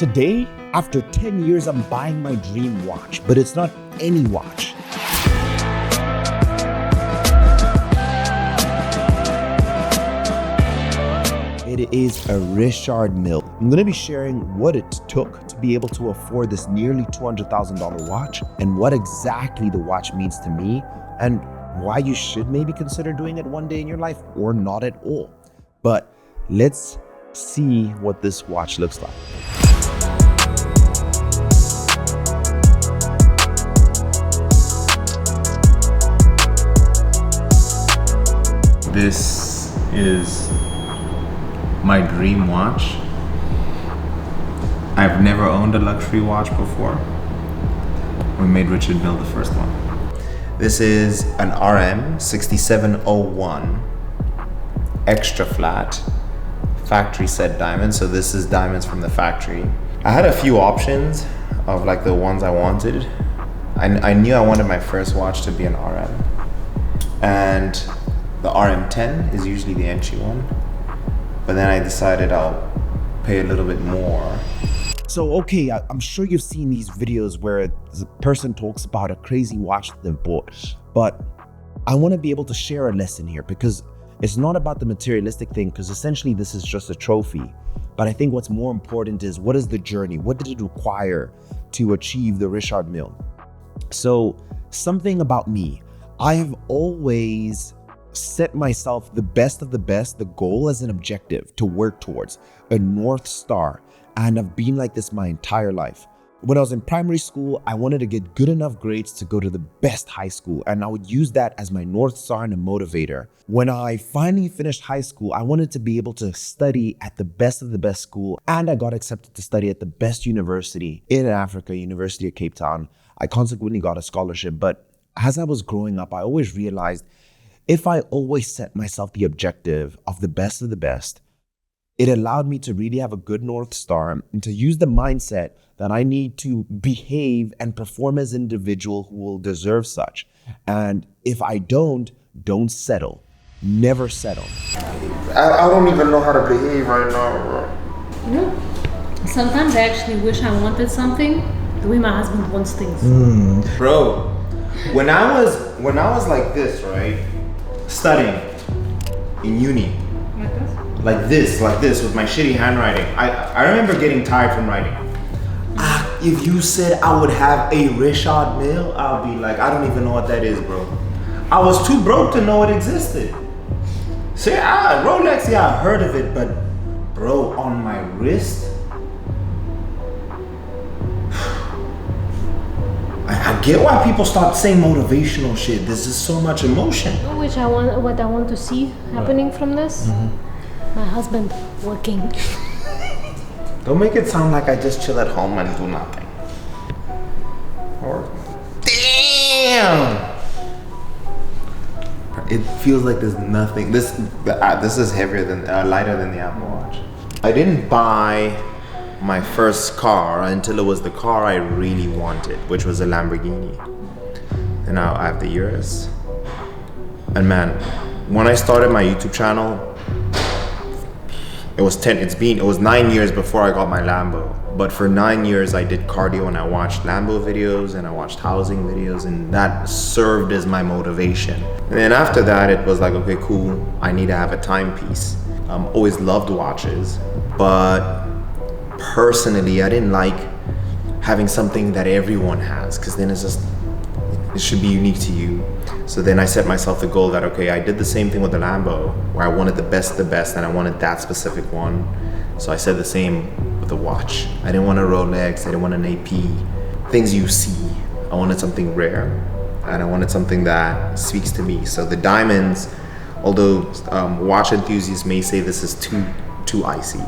Today, after 10 years, I'm buying my dream watch, but it's not any watch. It is a Richard Mille. I'm going to be sharing what it took to be able to afford this nearly $200,000 watch and what exactly the watch means to me and why you should maybe consider doing it one day in your life or not at all. But let's see what this watch looks like. This is my dream watch. I've never owned a luxury watch before. We made Richard Mille the first one. This is an RM 6701 extra flat factory set diamond. So this is diamonds from the factory. I had a few options of like the ones I wanted. I knew I wanted my first watch to be an RM, and the RM10 is usually the entry one. But then I decided I'll pay a little bit more. So, okay, I'm sure you've seen these videos where the person talks about a crazy watch that they've bought. But I want to be able to share a lesson here because it's not about the materialistic thing, because essentially this is just a trophy. But I think what's more important is what is the journey? What did it require to achieve the Richard Mille? So, something about me, I have always set myself the best of the best, the goal as an objective to work towards, a North Star. And I've been like this my entire life. When I was in primary school, I wanted to get good enough grades to go to the best high school, and I would use that as my North Star and a motivator. When I finally finished high school, I wanted to be able to study at the best of the best school, and I got accepted to study at the best university in Africa, University of Cape Town. I consequently got a scholarship, but as I was growing up, I always realized if I always set myself the objective of the best, it allowed me to really have a good North Star and to use the mindset that I need to behave and perform as an individual who will deserve such. And if I don't settle. Never settle. I don't even know how to behave right now, bro. You know, sometimes I actually wish I wanted something the way my husband wants things. Bro, when I was like this, right? Studying in uni. Like this with my shitty handwriting. I remember getting tired from writing. If you said I would have a Richard Mille, I'll be like, I don't even know what that is, bro. I was too broke to know it existed. See, Rolex, yeah, I heard of it, but bro, on my wrist, I get why people start saying motivational shit. This is so much emotion. You know what I want to see happening from this? My husband working. Don't make it sound like I just chill at home and do nothing. Or damn! It feels like there's nothing. This is heavier than lighter than the Apple Watch. I didn't buy my first car until it was the car I really wanted, which was a Lamborghini. And now I have the Urus. And man, when I started my YouTube channel, it was 9 years before I got my Lambo. But for 9 years I did cardio and I watched Lambo videos and I watched housing videos, and that served as my motivation. And then after that it was like, okay, cool, I need to have a timepiece. Always loved watches, but personally I didn't like having something that everyone has, because then it should be unique to you. So then I set myself the goal that, okay, I did the same thing with the Lambo, where I wanted the best of the best and I wanted that specific one. So I said the same with the watch. I didn't want a Rolex, I didn't want an AP, things you see. I wanted something rare and I wanted something that speaks to me. So the diamonds, although watch enthusiasts may say this is too icy,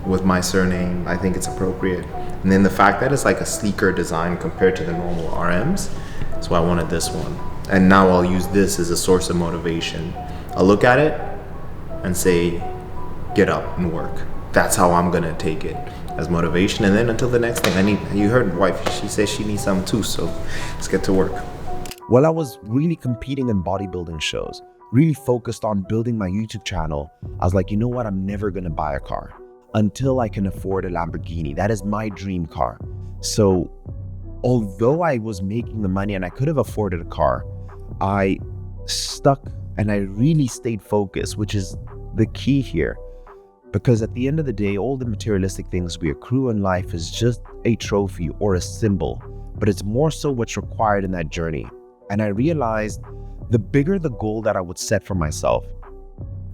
with my surname, I think it's appropriate. And then the fact that it's like a sleeker design compared to the normal RMs, that's why I wanted this one. And now I'll use this as a source of motivation. I'll look at it and say, get up and work. That's how I'm gonna take it, as motivation. And then until the next thing, you heard wife, she says she needs some too, so let's get to work. While I was really competing in bodybuilding shows, really focused on building my YouTube channel, I was like, you know what, I'm never gonna buy a car. until I can afford a Lamborghini. That is my dream car. So although I was making the money and I could have afforded a car, I stuck and I really stayed focused, which is the key here. Because at the end of the day, all the materialistic things we accrue in life is just a trophy or a symbol, but it's more so what's required in that journey. And I realized the bigger the goal that I would set for myself,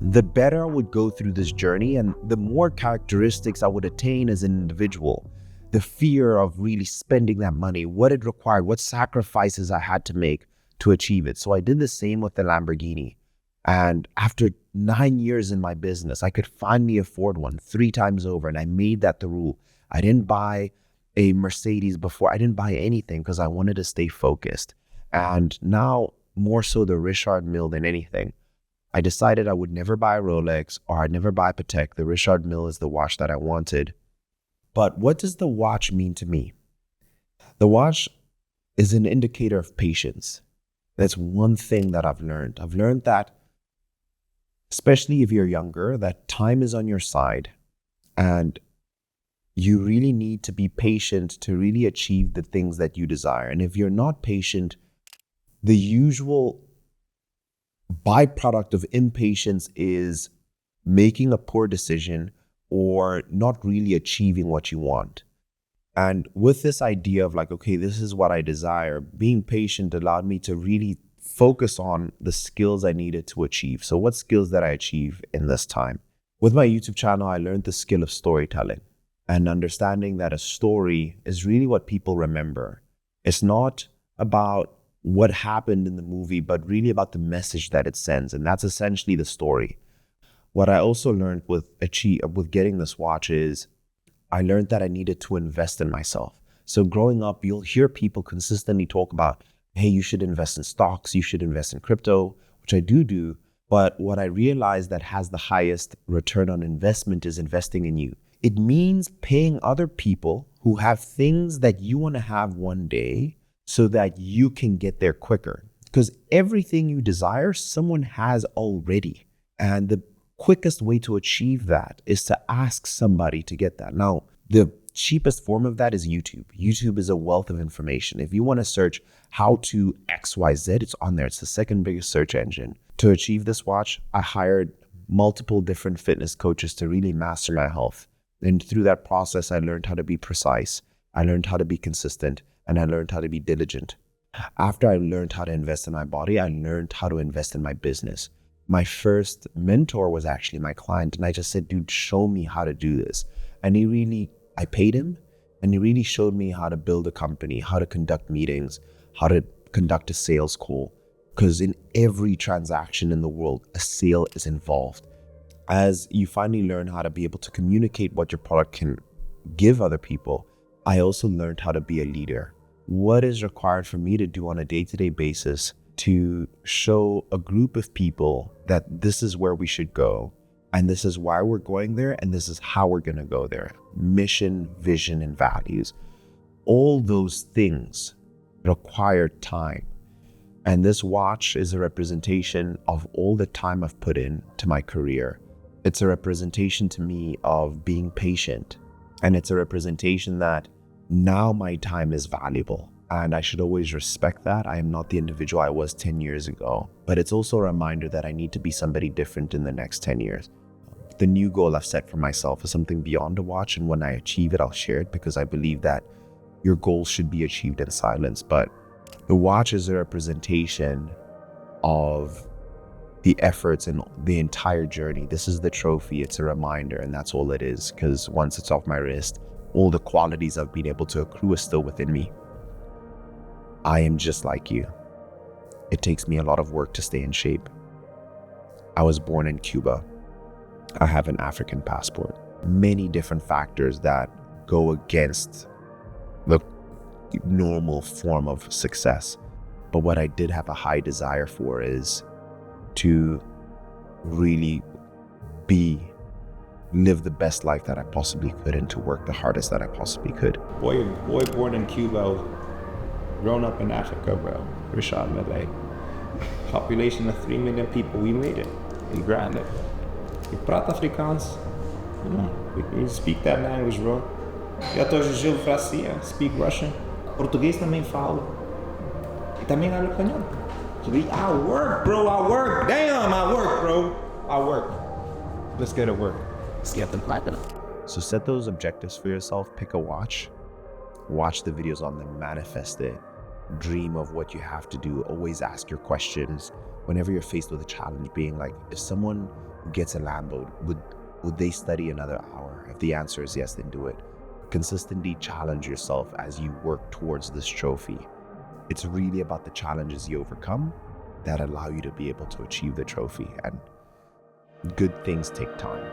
the better I would go through this journey and the more characteristics I would attain as an individual. The fear of really spending that money, what it required, what sacrifices I had to make to achieve it. So I did the same with the Lamborghini. And after 9 years in my business, I could finally afford one 3 times over. And I made that the rule. I didn't buy a Mercedes before. I didn't buy anything because I wanted to stay focused. And now, more so the Richard Mille than anything, I decided I would never buy a Rolex or I'd never buy Patek. The Richard Mille is the watch that I wanted. But what does the watch mean to me? The watch is an indicator of patience. That's one thing that I've learned. I've learned that, especially if you're younger, that time is on your side and you really need to be patient to really achieve the things that you desire. And if you're not patient, the usual byproduct of impatience is making a poor decision or not really achieving what you want. And with this idea of like, okay, this is what I desire, being patient allowed me to really focus on the skills I needed to achieve. So what skills did I achieve in this time? With my YouTube channel, I learned the skill of storytelling and understanding that a story is really what people remember. It's not about what happened in the movie, but really about the message that it sends. And that's essentially the story. What I also learned with getting this watch is I learned that I needed to invest in myself. So growing up, you'll hear people consistently talk about, hey, you should invest in stocks, you should invest in crypto, which I do. But what I realized that has the highest return on investment is investing in you. It means paying other people who have things that you want to have one day so that you can get there quicker. Because everything you desire, someone has already. And the quickest way to achieve that is to ask somebody to get that. Now, the cheapest form of that is YouTube. YouTube is a wealth of information. If you want to search how to XYZ, it's on there. It's the second biggest search engine. To achieve this watch, I hired multiple different fitness coaches to really master my health. And through that process, I learned how to be precise. I learned how to be consistent, and I learned how to be diligent. After I learned how to invest in my body, I learned how to invest in my business. My first mentor was actually my client, and I just said, dude, show me how to do this. And I paid him, and he really showed me how to build a company, how to conduct meetings, how to conduct a sales call. Because in every transaction in the world, a sale is involved. As you finally learn how to be able to communicate what your product can give other people, I also learned how to be a leader. What is required for me to do on a day-to-day basis to show a group of people that this is where we should go, and this is why we're going there, and this is how we're going to go there. Mission, vision, and values. All those things require time. And this watch is a representation of all the time I've put in to my career. It's a representation to me of being patient. And it's a representation that now my time is valuable. And I should always respect that. I am not the individual I was 10 years ago. But it's also a reminder that I need to be somebody different in the next 10 years. The new goal I've set for myself is something beyond a watch. And when I achieve it, I'll share it, because I believe that your goals should be achieved in silence. But the watch is a representation of the efforts and the entire journey. This is the trophy. It's a reminder, and that's all it is. Because once it's off my wrist, all the qualities I've been able to accrue is still within me. I am just like you. It takes me a lot of work to stay in shape. I was born in Cuba. I have an African passport. Many different factors that go against the normal form of success. But what I did have a high desire for is to really live the best life that I possibly could, and to work the hardest that I possibly could. Boy born in Cuba, grown up in Africa, bro. Richard Mille. Population of 3 million people, we made it. We grabbed it. Je praat Afrikaans? Ja, You speak that language, bro. Eu estou Gil Francia, speak Russian. Português também falo. E também falo espanhol. So I work, bro, I work. Damn, I work, bro. I work. Let's get to work. Let's get them platinum. So set those objectives for yourself. Pick a watch the videos on them, manifest it, dream of what you have to do. Always ask your questions whenever you're faced with a challenge, being like, if someone gets a Lambo, would they study another hour? If the answer is yes, then do it. Consistently challenge yourself as you work towards this trophy. It's really about the challenges you overcome that allow you to be able to achieve the trophy, and good things take time.